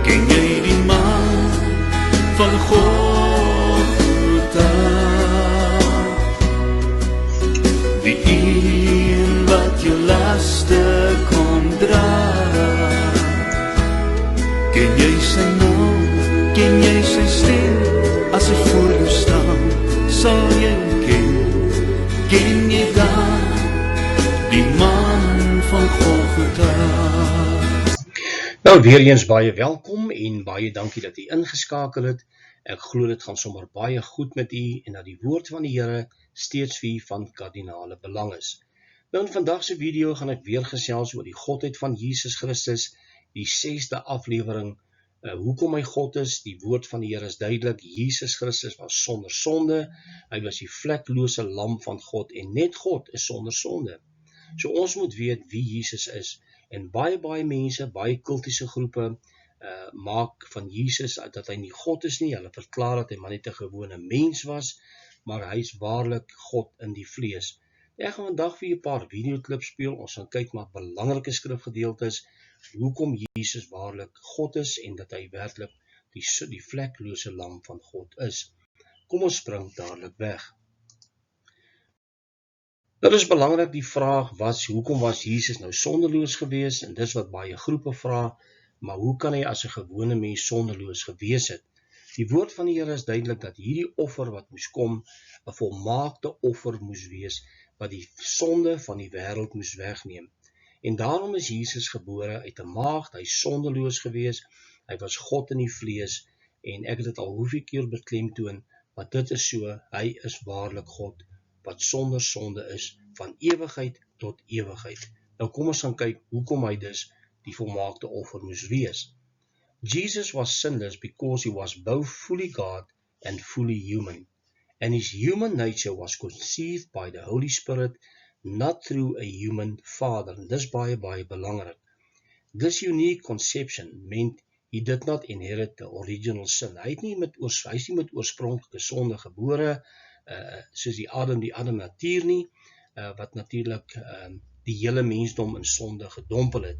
Ken jy die man van Golgotha? Die een wat jou laste kon dra. Ken jy sy naam, ken jy sy stem? As hy voor jou staan, sal jy ken. Ken jy dan die man van Golgotha? Nou, weer eens baie welkom en baie dankie dat u ingeskakel het. Ek glo dit gaan sommer baie goed met u en dat die woord van die Here steeds vir u van kardinale belang is. Nou, in vandag se video gaan ek weer gesels oor die godheid van Jesus Christus, die 6de aflewering, hoekom hy God is. Die woord van die Here is duidelik, Jesus Christus was sonder sonde, hy was die vleklose lam van God en net God is sonder sonde. So ons moet weet wie Jesus is. En baie mense, baie kultiese groepe maak van Jesus dat hy nie God is nie. Hulle verklaar dat hy maar net 'n gewone mens was, maar hy is waarlik God in die vlees. Ek gaan vandag vir 'n paar videoklips speel. Ons gaan kyk na belangrike skrifgedeeltes, hoekom Jesus waarlik God is en dat hy werklik die vleklose lam van God is. Kom ons spring dadelik weg. Dit is belangrik, die vraag was, hoekom was Jesus nou sonderloos gewees? En dis wat baie groepe vra, maar hoe kan hy as 'n gewone mens sonderloos gewees het? Die woord van die Here is duidelik dat hierdie offer wat moes kom, 'n volmaakte offer moes wees, wat die sonde van die wêreld moes wegneem. En daarom is Jesus gebore uit 'n maagd, hy is sonderloos gewees, hy was God in die vlees, en ek het dit al hoeveel keer beklemtoon, maar dit is so, hy is waarlik God, wat sonder sonde is, van ewigheid tot ewigheid. Nou kom ons gaan kyk, hoekom hy dus die volmaakte offer moes wees. Jesus was sinless because he was both fully God and fully human. And his human nature was conceived by the Holy Spirit, not through a human father. And dis baie belangrik. This unique conception meant he did not inherit the original sin. Hy is nie met oorspronklike sonde gebore, soos die Adam natuur nie, wat natuurlik die hele mensdom in sonde gedompel het.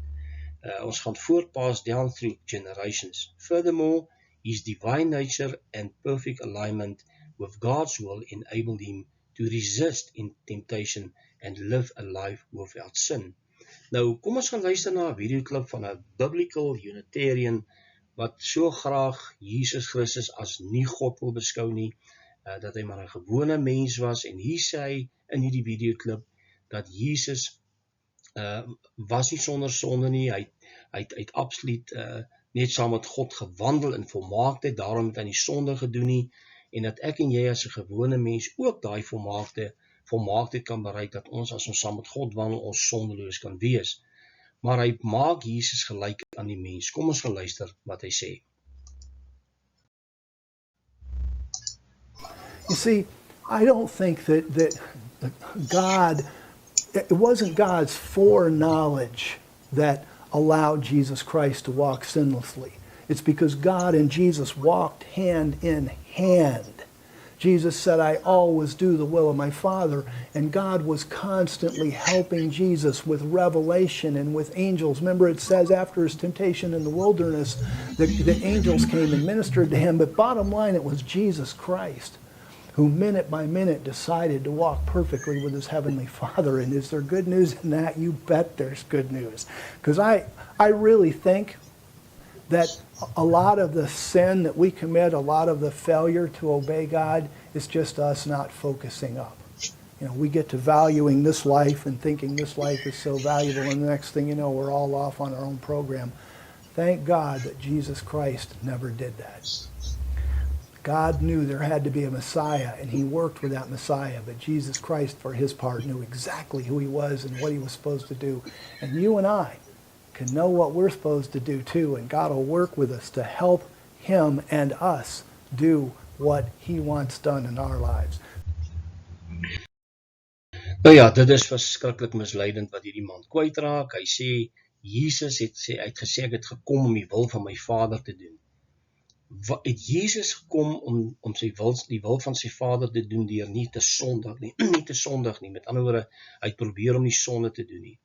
Ons gaan voortpass down through generations. Furthermore, his divine nature and perfect alignment with God's will enabled him to resist in temptation and live a life without sin. Nou, kom ons gaan luister na 'n videoklip van 'n biblical Unitarian wat so graag Jesus Christus as nie God wil beskou nie, dat hy maar 'n gewone mens was, en hier sê hy in hierdie videoklip dat Jesus was nie sonder sonde nie, hy het absoluut net saam met God gewandel in volmaaktheid, daarom het hy nie sonde gedoen nie, en dat ek en jy as 'n gewone mens ook daai volmaaktheid kan bereik, dat ons as ons saam met God wandel, ons sondeloos kan wees. Maar hy maak Jesus gelyk aan die mens. Kom ons gaan luister wat hy sê. You see, I don't think that God, it wasn't God's foreknowledge that allowed Jesus Christ to walk sinlessly. It's because God and Jesus walked hand in hand. Jesus said, I always do the will of my Father, and God was constantly helping Jesus with revelation and with angels. Remember, it says after his temptation in the wilderness, the angels came and ministered to him, but bottom line, it was Jesus Christ who minute by minute decided to walk perfectly with his heavenly Father. And is there good news in that? You bet there's good news. Because I really think that a lot of the sin that we commit, a lot of the failure to obey God, is just us not focusing up. You know, we get to valuing this life and thinking this life is so valuable, and the next thing you know, we're all off on our own program. Thank God that Jesus Christ never did that. God knew there had to be a Messiah, and he worked with that Messiah, but Jesus Christ, for his part, knew exactly who he was and what he was supposed to do. And you and I can know what we're supposed to do too, and God will work with us to help him and us do what he wants done in our lives. Nou ja, dit is verskriklik misleidend wat hierdie man kwytraak. Hy sê, Jesus het gesê, ek het gekom om die wil van my Vader te doen. Het Jesus gekom om die wil van sy Vader te doen deur nie te sondig nie, met ander woorde, hy het probeer om nie sonde te doen nie.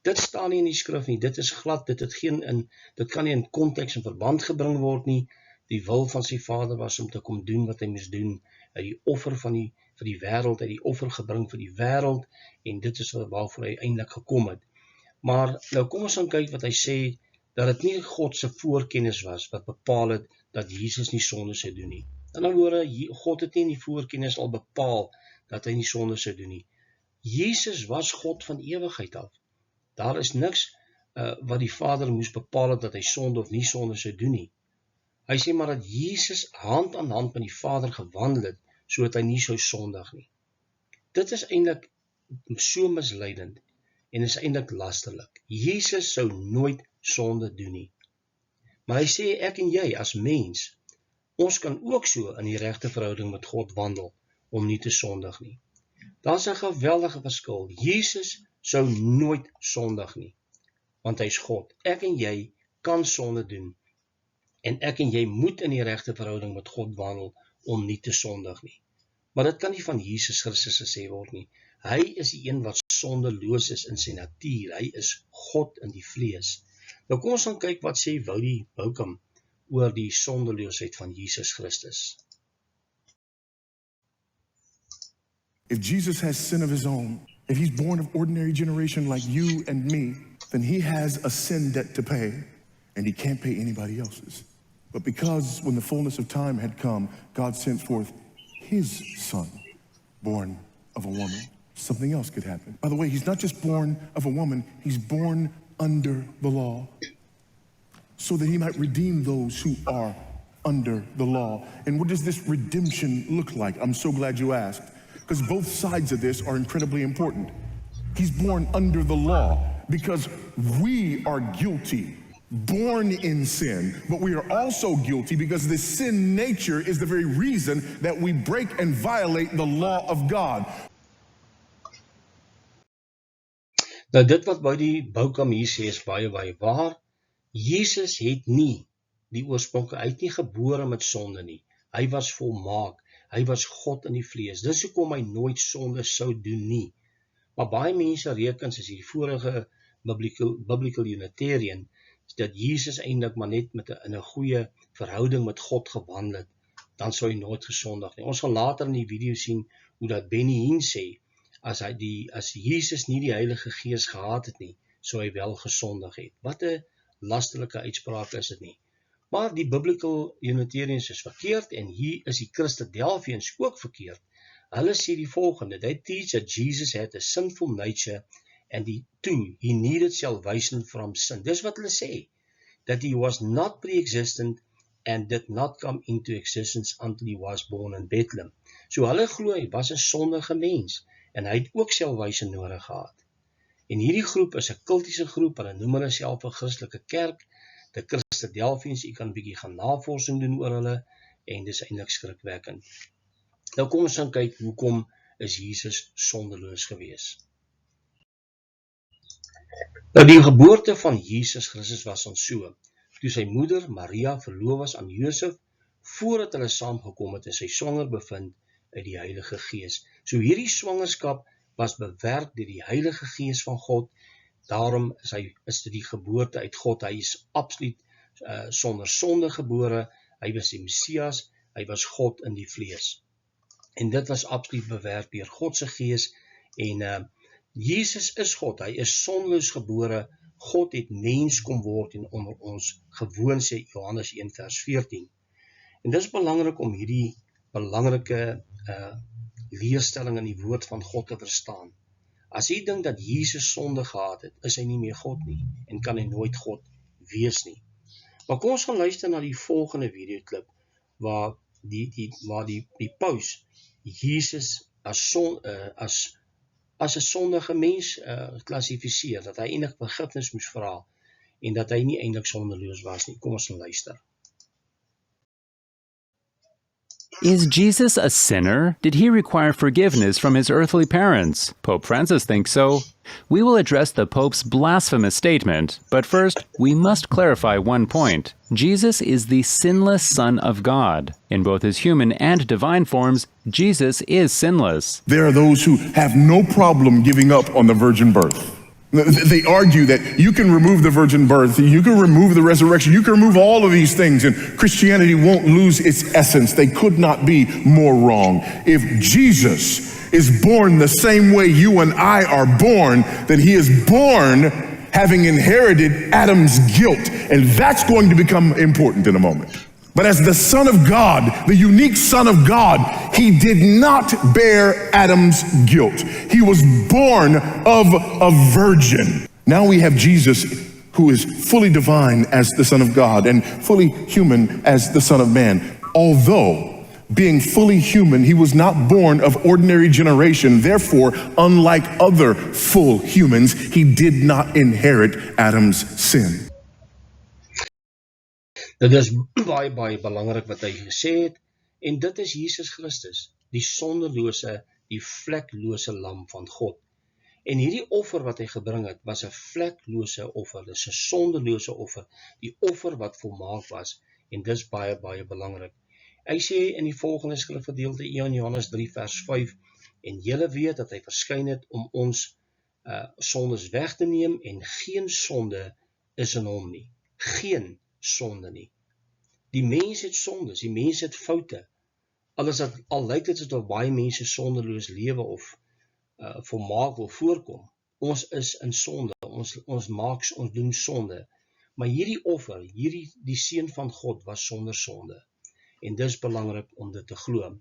Dit staan nie in die skrif nie, dit is glad, dit kan nie in konteks en verband gebring word nie. Die wil van sy Vader was om te kom doen wat hy moes doen, uit die offer vir die wêreld, uit die offer gebring vir die wêreld, en dit is waarvoor hy eintlik gekom het. Maar nou kom ons gaan kyk wat hy sê, dat dit nie God se voorkennis was, wat bepaal het, dat Jesus nie sonde sou doen nie. In ander woorde, God het nie in die voorkennis al bepaal, dat hy nie sonde sou doen nie. Jesus was God van ewigheid af. Daar is niks wat die Vader moes bepaal het, dat hy sonde of nie sonde sou doen nie. Hy sê maar dat Jesus hand aan hand met die Vader gewandel het, sodat hy nie sou sondig nie. Dit is eintlik so misleidend, en is eintlik lasterlik. Jesus sou nooit sonde doen nie. Maar hy sê, ek en jy as mens, ons kan ook so in die regte verhouding met God wandel, om nie te sondig nie. Daar is 'n geweldige verskil. Jesus sou nooit sondig nie, want hy is God. Ek en jy kan sonde doen, en ek en jy moet in die regte verhouding met God wandel, om nie te sondig nie. Maar dit kan nie van Jesus Christus gesê word nie. Hy is die een wat sondeloos is in sy natuur. Hy is God in die vlees. Nou kom ons gaan kyk wat sê Woudie Boukham oor die sondeloosheid van Jesus Christus. If Jesus has sin of his own, if he's born of ordinary generation like you and me, then he has a sin debt to pay, and he can't pay anybody else's. But because when the fullness of time had come, God sent forth his son, born of a woman, something else could happen. By the way, he's not just born of a woman, he's born under the law, so that he might redeem those who are under the law. And what does this redemption look like? I'm so glad you asked, because both sides of this are incredibly important. He's born under the law because we are guilty, born in sin, but we are also guilty because the sin nature is the very reason that we break and violate the law of God. Nou dit wat Woudie Boukham hier sê is baie waar. Jesus het nie die oorspronklik, hy het nie gebore met sonde nie. Hy was volmaak, hy was God in die vlees. Dis hoekom hy nooit sonde sou doen nie. Maar baie mense reken, soos die vorige biblical Unitarian, dat Jesus eintlik maar net in 'n goeie verhouding met God gewandel het, dan sou hy nooit gesondig nie. Ons gaan later in die video sien hoe dat Benny Hinn sê, as Jesus nie die Heilige Gees gehad het nie, sou hy wel gesondig het. Wat 'n lasterlike uitspraak is dit nie. Maar die biblical Unitarians is verkeerd, en hier is die Christadelphians ook verkeerd. Hulle sê die volgende: they teach that Jesus had a sinful nature, and he needed salvation from sin. Dis wat hulle sê, that he was not pre-existent and did not come into existence until he was born in Bethlehem. So hulle glo hy was 'n sondige mens, en hy het ook salvation nodig gehad. En hierdie groep is 'n kultiese groep, hulle noem hulle self 'n Christelike kerk, die Christadelphians. Jy kan 'n bietjie gaan navorsing doen oor hulle, en dis eintlik skrikwekkend. Nou kom ons gaan kyk, hoekom is Jesus sondeloos gewees? Nou die geboorte van Jesus Christus was ons so, toe sy moeder Maria verloof was aan Josef, voordat hulle saamgekom het en sy swanger bevind uit die Heilige Gees. So hierdie swangerskap was bewerk deur die Heilige Gees van God, daarom is dit die geboorte uit God. Hy is absoluut sonder sonde gebore, hy was die Messias, hy was God in die vlees. En dit was absoluut bewerk deur God se Gees, en Jesus is God, hy is sondeloos gebore, God het mens kom word en onder ons gewoon, sê Johannes 1 vers 14. En dit is belangrik om hierdie belangrike leerstelling in die woord van God te verstaan. As jy dink dat Jesus sonde gehad het, is hy nie meer God nie, en kan hy nooit God wees nie. Maar kom ons gaan luister na die volgende videoklip, waar die paus Jesus as 'n sondige mens klassifiseer, dat hy eintlik vergifnis moes vra, en dat hy nie eintlik sondeloos was nie. Kom ons gaan luister. Is Jesus a sinner? Did he require forgiveness from his earthly parents? Pope Francis thinks so. We will address the Pope's blasphemous statement, but first, we must clarify one point. Jesus is the sinless Son of God. In both his human and divine forms, Jesus is sinless. There are those who have no problem giving up on the virgin birth. They argue that you can remove the virgin birth, you can remove the resurrection, you can remove all of these things, and Christianity won't lose its essence. They could not be more wrong. If Jesus is born the same way you and I are born, then he is born having inherited Adam's guilt, and that's going to become important in a moment. But as the Son of God, the unique Son of God, he did not bear Adam's guilt. He was born of a virgin. Now we have Jesus, who is fully divine as the Son of God and fully human as the Son of Man. Although being fully human, he was not born of ordinary generation. Therefore, unlike other full humans, he did not inherit Adam's sin. Dit is baie belangrik wat hy gesê het, en dit is Jesus Christus, die sondelose, die vleklose lam van God. En hierdie offer wat hy gebring het, was 'n vleklose offer, dis 'n sondelose offer, die offer wat volmaak was, en dis baie belangrik. Hy sê in die volgende skrifgedeelte 1 Johannes 3 vers 5, en julle weet dat hy verskyn het om ons sondes weg te neem, en geen sonde is in hom nie. Geen sonde nie. Die mens het sondes, die mens het foute. Al lyk dit asof baie mense sondeloos lewe of volmaak wil voorkom. Ons is in sonde, ons doen sonde. Maar hierdie offer, die seun van God was sonder sonde. En dis belangrik om dit te glo.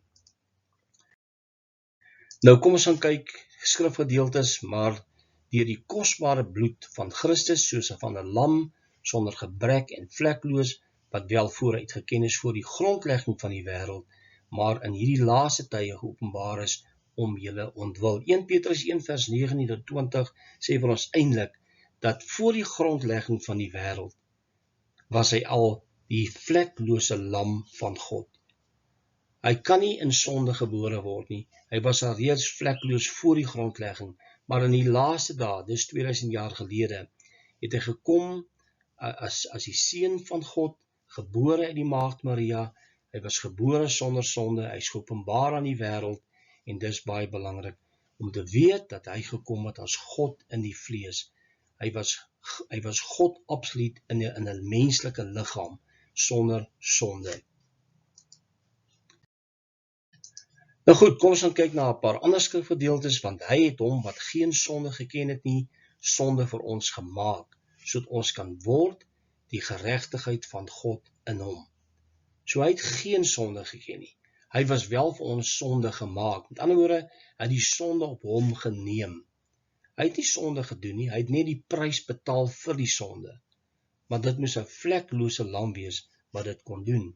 Nou kom ons gaan kyk skrifgedeeltes, maar deur die kosbare bloed van Christus, soos van 'n lam, sonder gebrek en vlekloos, wat wel vooruit geken is voor die grondlegging van die wêreld, maar in hierdie laaste tye geopenbaar is om julle ontwil. 1 Petrus 1 vers 19-20 sê vir ons eintlik, dat voor die grondlegging van die wêreld, was hy al die vleklose lam van God. Hy kan nie in sonde gebore word nie, hy was al reeds vlekloos voor die grondlegging, maar in die laaste dae, dis 2000 jaar gelede, het hy gekom as die seun van God, gebore uit die maagd Maria, hy was gebore sonder sonde, hy is geopenbaar aan die wêreld, en dis baie belangrik, om te weet dat hy gekom het as God in die vlees. Hy was God absoluut in 'n menslike liggaam, sonder sonde. Nou goed, kom ons gaan kyk na 'n paar ander skrifgedeeltes, want hy het hom wat geen sonde geken het nie, sonde vir ons gemaak, sodat ons kan word die geregtigheid van God in hom. So hy het geen sonde geken nie. Hy was wel vir ons sonde gemaak. Met ander woorde, hy het die sonde op hom geneem. Hy het nie sonde gedoen nie, hy het net die prys betaal vir die sonde. Maar dit moes 'n vleklose lam wees wat dit kon doen.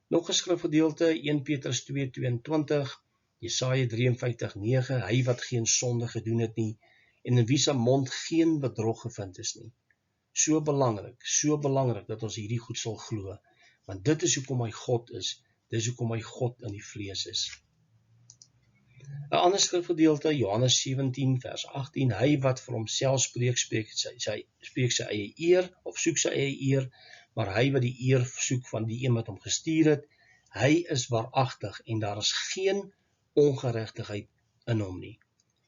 Nog 'n skrifgedeelte, 1 Petrus 2:22, Jesaja 53:9, hy wat geen sonde gedoen het nie, en in wie se mond geen bedrog gevind is nie. So belangrik dat ons hierdie goed sal glo, want dit is hoekom hy God is, dis hoekom hy God in die vlees is. 'n ander skrifgedeelte, Johannes 17 vers 18, hy wat vir homself spreek sy eie eer, of soek sy eie eer, maar hy wat die eer soek van die een wat hom gestuur het, hy is waaragtig, en daar is geen ongeregtigheid in hom nie.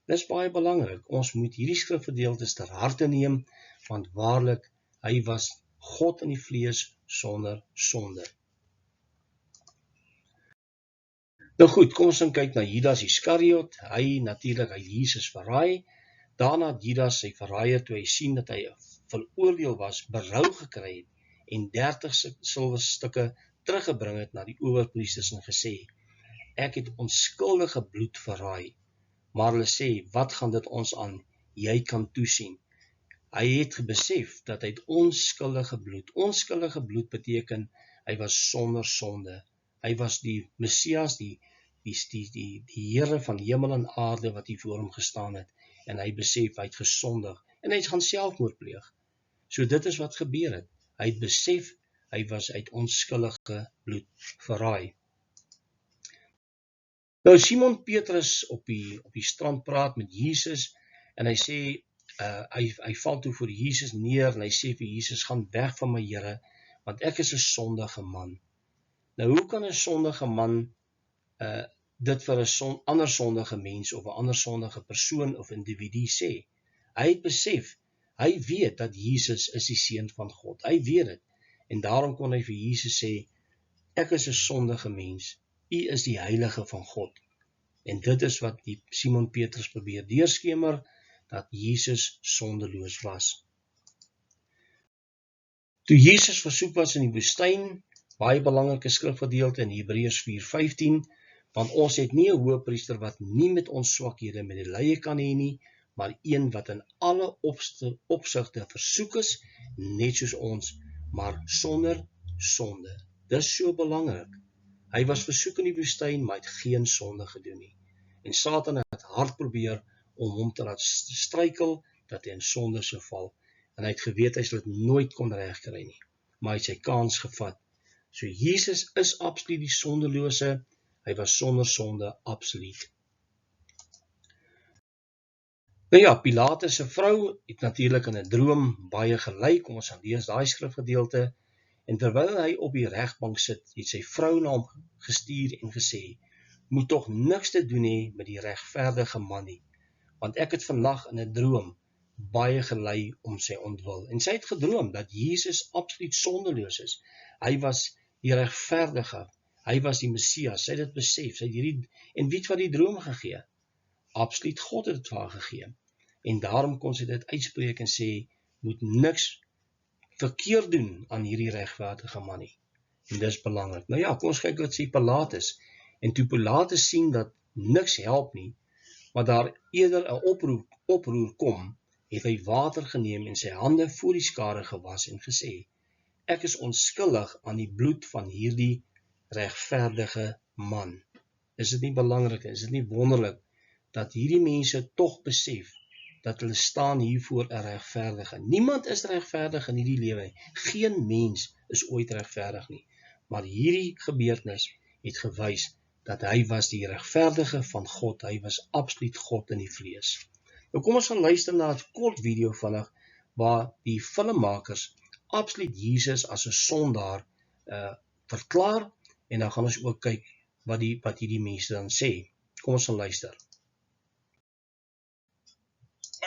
Dis baie belangrik, ons moet hierdie skrifgedeeltes ter harte neem, want waarlik, hy was God in die vlees sonder sonde. Nou goed, kom ons kyk na Judas Iskariot. Hy natuurlik hy Jesus verraai. Daarna het Judas sy verraaier, toe hy sien dat hy veroordeel was, berou gekry het en 30 silwerstukke teruggebring het na die owerpriesters en gesê, ek het onskuldige bloed verraai. Maar hulle sê, wat gaan dit ons aan? Jy kan toesien. Hy het besef dat hy onskuldige bloed beteken, hy was sonder sonde. Hy was die Messias, die Here van hemel en aarde wat hier voor hom gestaan het, en hy besef, hy het gesondig, en hy gaan selfmoord pleeg. So dit is wat gebeur het. Hy het besef, hy was uit onskuldige bloed verraai. Nou Simon Petrus op die strand praat met Jesus, en hy sê, hy val toe voor Jesus neer, en hy sê vir Jesus, gaan weg van my Here, want ek is 'n sondige man. Nou hoe kan 'n sondige man dit vir 'n ander sondige mens, of 'n ander sondige persoon of individu sê? Hy het besef, hy weet dat Jesus is die seun van God. Hy weet dit. En daarom kon hy vir Jesus sê, ek is 'n sondige mens. U is die heilige van God. En dit is wat die Simon Petrus probeer deurskemer, dat Jesus sondeloos was. Toe Jesus versoek was in die woestyn, baie belangrike skrifgedeelte in Hebreërs 4:15, want ons het nie 'n hoëpriester wat nie met ons swakhede medelee kan hê nie, maar een wat in alle opsigte versoek is, net soos ons, maar sonder sonde. Dis so belangrik. Hy was versoek in die woestyn, maar hy het geen sonde gedoen nie. En Satan het hard probeer om hom te laat struikel, dat hy in sonde sou val. En hy het geweet, hy sal dit nooit kon regkry nie. Maar hy het sy kans gevat. So Jesus is absoluut die sondelose, hy was sonder sonde, absoluut. Nou ja, Pilatus se vrou het natuurlik in 'n droom baie gely, kom ons gaan lees daai skrifgedeelte, en terwyl hy op die regbank sit, het sy vrou na hom gestuur en gesê, moet tog niks te doen hê met die regverdige man nie, want ek het vannag in 'n droom baie gely om sy ontwil. En sy het gedroom dat Jesus absoluut sondeloos is. Hy was die regverdige, hy was die Messias, sy het dit besef, sy het en weet wat die droom gegee? Absoluut God het dit vir haar gegee. En daarom kon sy dit uitspreek en sê, moet niks verkeerd doen aan hierdie regverdige man nie. En dis belangrik. Nou ja, kom ons kyk wat sê Pilatus. En toe Pilatus sien dat niks help nie, maar daar eerder 'n oproer kom, het hy water geneem en sy hande voor die skare gewas en gesê, ek is onskuldig aan die bloed van hierdie regverdige man. Is dit nie belangrik, is dit nie wonderlik, dat hierdie mense tog besef, dat hulle staan hier voor 'n regverdige. Niemand is regverdig in hierdie lewe. Geen mens is ooit regverdig nie. Maar hierdie gebeurtenis het gewys dat hy was die regverdige van God. Hy was absoluut God in die vlees. Nou kom ons gaan luister na 'n kort video vinnig, waar die filmmakers absoluut Jesus as 'n sondaar verklaar, en dan gaan ons ook kyk wat hierdie mense dan sê. Kom ons gaan luister.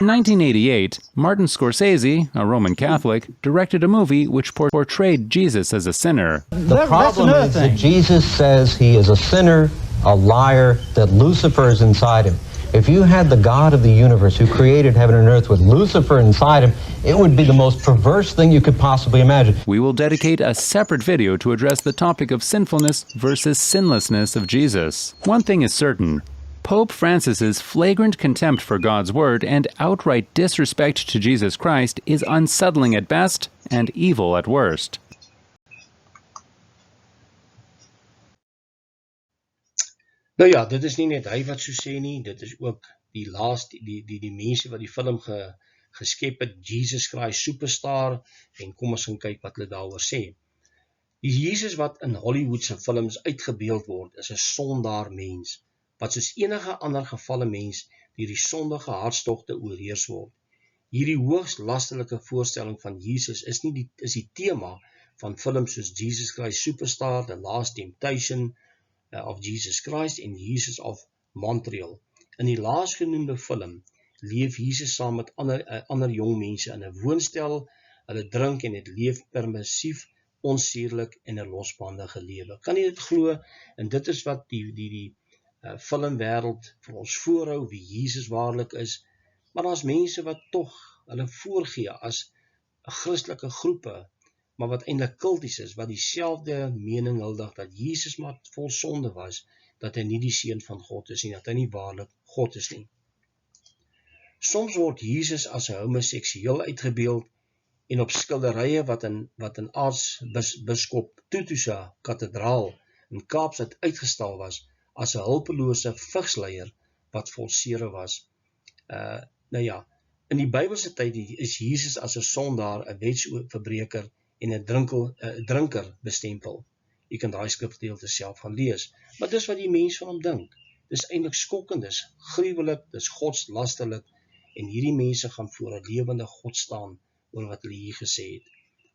In 1988, Martin Scorsese, a Roman Catholic, directed a movie which portrayed Jesus as a sinner. The problem is that Jesus says he is a sinner, a liar, that Lucifer is inside him. If you had the God of the universe who created heaven and earth with Lucifer inside him, it would be the most perverse thing you could possibly imagine. We will dedicate a separate video to address the topic of sinfulness versus sinlessness of Jesus. One thing is certain. Pope Francis's flagrant contempt for God's word and outright disrespect to Jesus Christ is unsettling at best and evil at worst. Nou ja, dit is nie net hy wat so sê nie, dit is ook die mense wat die film geskep het, Jesus Christ Superstar, en kom ons gaan kyk wat hulle daaroor sê. Die Jesus wat in Hollywoodse films uitgebeeld word, is 'n sondaar mens, wat soos enige ander gevalle mens deur die sondige hartstogte oorheers word. Hierdie hoogs lasterlike voorstelling van Jesus is die tema van films soos Jesus Christ Superstar, The Last Temptation of Jesus Christ en Jesus of Montreal. In die laasgenoemde film leef Jesus saam met ander jong mense in 'n woonstel, hulle drink en het leef permissief, onsuurlik en 'n losbandige lewe. Kan jy dit glo? En dit is wat die filmwêreld vir ons voorhou, wie Jesus waarlik is, maar daar's mense wat tog hulle voorgee as Christelike groepe, maar wat eintlik kulties is, wat dieselfde mening huldig, dat Jesus maar vol sonde was, dat hy nie die seun van God is nie, dat hy nie waarlik God is nie. Soms word Jesus as 'n homoseksueel uitgebeeld, en op skilderye wat in aartsbiskop Tutu se kathedraal in Kaapstad uitgestal was, as 'n hulpelose vigsleier wat vol sere was. Nou ja, in die Bybelse tyd is Jesus as 'n sondaar, 'n wetsverbreker en 'n drinker bestempel. Jy kan daai skrifgedeelte self gaan lees. Maar dis wat die mens van hom dink. Dis eintlik skokkend, dis gruwelik, dis godslasterlik, en hierdie mense gaan voor 'n lewende God staan oor wat hulle hier gesê het.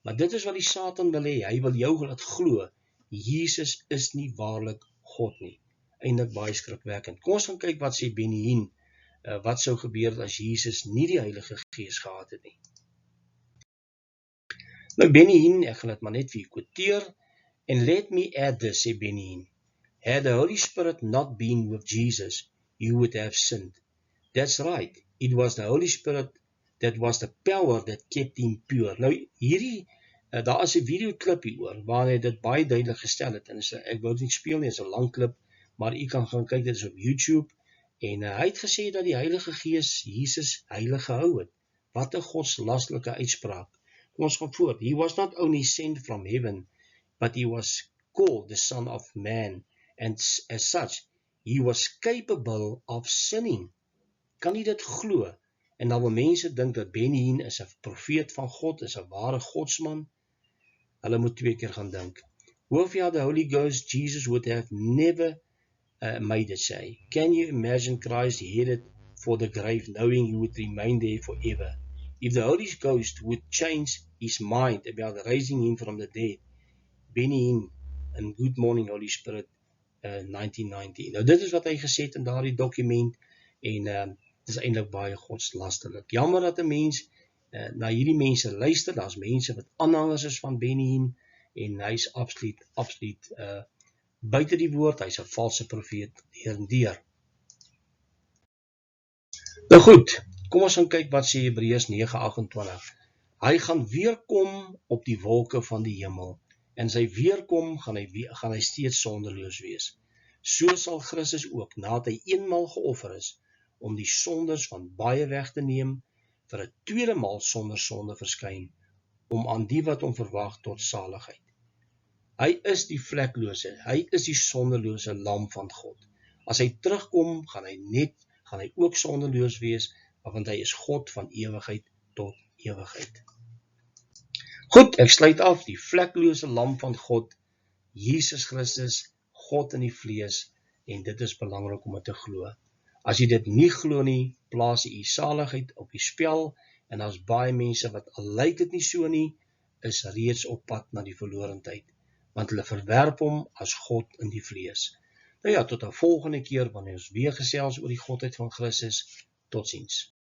Maar dit is wat die Satan wil hê. Hy wil jou laat glo, Jesus is nie waarlik God nie. Eintlik baie skrikwekkend. Kom ons gaan kyk wat sê Benny Hinn wat sou gebeur as Jesus nie die Heilige Gees gehad het nie. Nou Benny Hinn, ek gaan dit maar net vir u quoteer, and let me add this, sê Benny Hinn, had the Holy Spirit not been with Jesus, he would have sinned. That's right, it was the Holy Spirit that was the power that kept him pure. Nou hierdie, daar is 'n videoklip hieroor, waar hy dit baie duidelik gestel het, en ek wou dit nie speel nie, dit is 'n lang klip, maar u kan gaan kyk, dit is op YouTube, en hy het gesê dat die Heilige Gees Jesus heilig gehou het. Wat 'n godslasterlike uitspraak. Kom ons gaan voort. He was not only sent from heaven, but he was called the Son of Man, and as such, he was capable of sinning. Kan jy dit glo? En dan wil mense dink dat Benny Hinn is 'n profeet van God, is 'n ware godsman. Hulle moet 2 keer gaan dink. Without the Holy Ghost, Jesus would have never made it say. Can you imagine Christ headed for the grave, knowing he would remain there forever? If the Holy Ghost would change his mind about raising him from the dead, Benny Hinn in Good Morning Holy Spirit 1990. Nou dit is wat hy gesê het in daardie dokument, en dit is eintlik baie godslasterlik. Jammer dat 'n mens na hierdie mense luister. Daar's mense wat aanhangers is van Benny Hinn, en hy's absoluut buite die woord, hy's 'n valse profeet deur en deur. Nou goed, kom ons gaan kyk wat sê Hebreërs 9:28. Hy gaan weer kom op die wolke van die hemel, en sy weerkom gaan hy steeds sonderloos wees. So sal Christus ook, nadat hy eenmaal geoffer is, om die sondes van baie weg te neem, vir 'n tweede maal sonder sonde verskyn, om aan die wat hom verwag tot saligheid. Hy is die vleklose, hy is die sonderlose lam van God. As hy terugkom, gaan hy ook sonderloos wees, want hy is God van ewigheid tot ewigheid. Goed, ek sluit af, die vleklose lam van God, Jesus Christus, God in die vlees, en dit is belangrik om dit te glo. As jy dit nie glo nie, plaas jy saligheid op die spel, en as baie mense wat al lyk dit nie so nie, is reeds op pad na die verlorendheid, want hulle verwerp hom as God in die vlees. Nou ja, tot 'n volgende keer wanneer ons weer gesels oor die godheid van Christus. Totsiens.